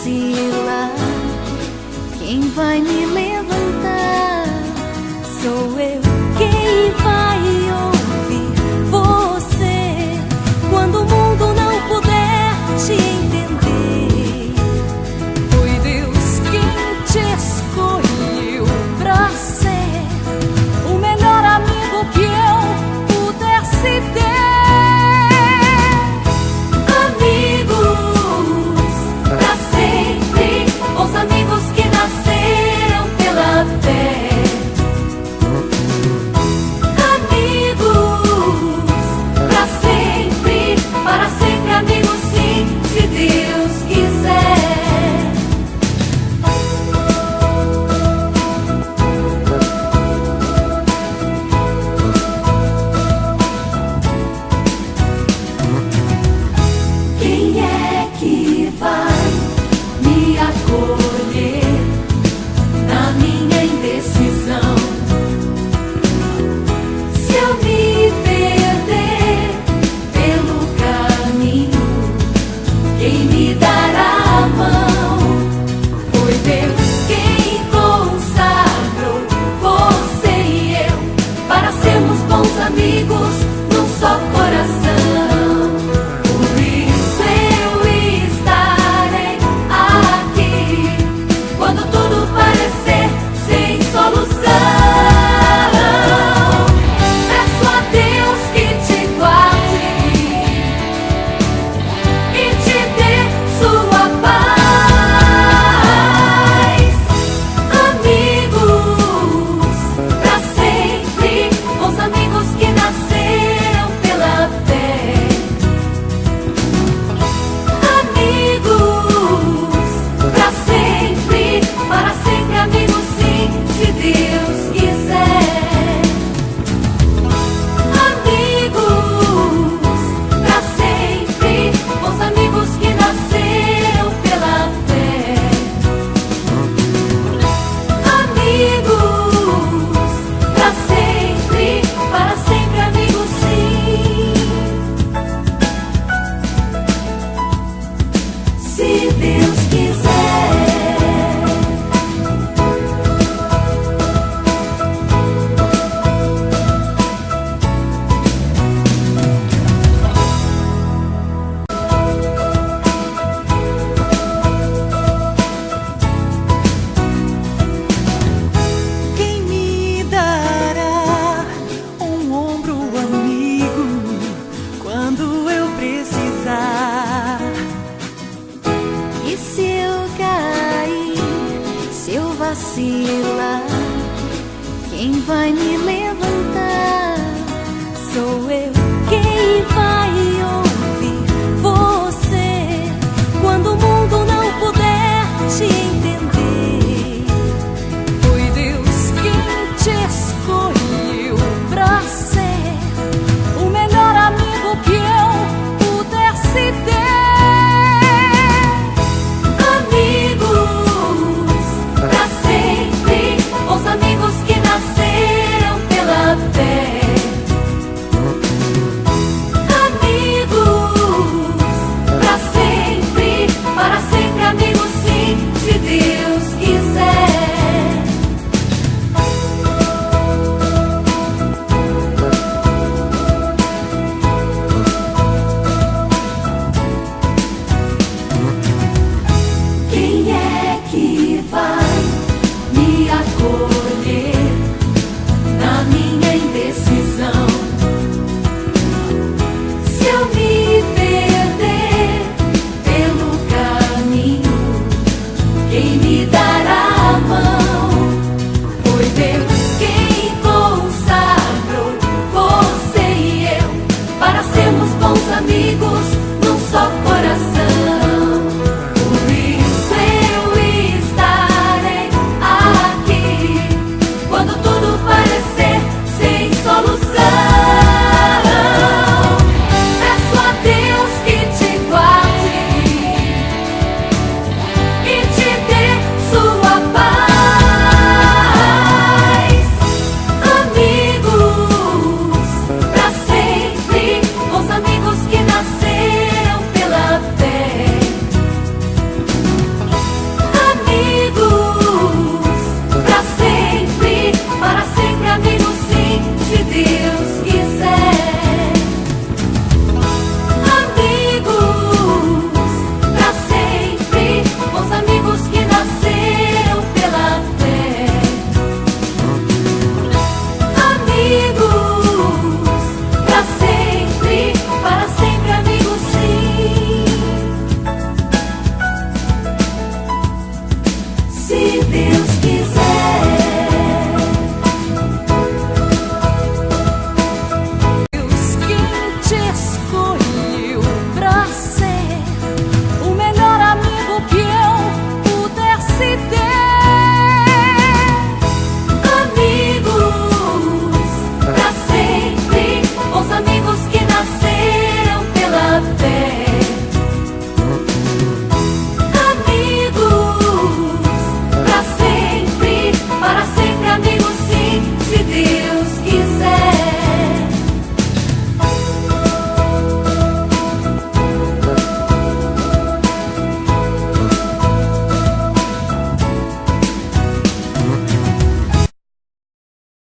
vacilar, quem vai me levantar? Sou eu. Quem vai ouvir você quando o mundo não puder te entender? Foi Deus quem te escolheu pra ser o melhor amigo que eu pudesse ter. Amigos que nasceram pela fé, amigos pra sempre, para sempre, amigos sim, se Deus quiser. Quem é que vai me acolher na minha indecisão? Se eu me perder pelo caminho, quem me dará a mão? Foi Deus quem consagrou você e eu para sermos bons amigos num só coração. Se Deus quiser. Quem me dará um ombro amigo quando eu precisar? E se eu cair, se eu vacilar, quem vai me levantar? Sou eu. Quem vai ouvir você quando o mundo não puder te entender? Foi Deus quem te escolheu pra ser o melhor amigo que eu pudesse ter. Amigos que nasceram pela fé, amigos pra sempre, para sempre, amigos sim, se Deus quiser. Quem é que vai me acolher na minha indecisão? Se eu me perder pelo caminho, quem me dará a mão? Foi Deus quem consagrou você e eu para sermos bons amigos num só coração.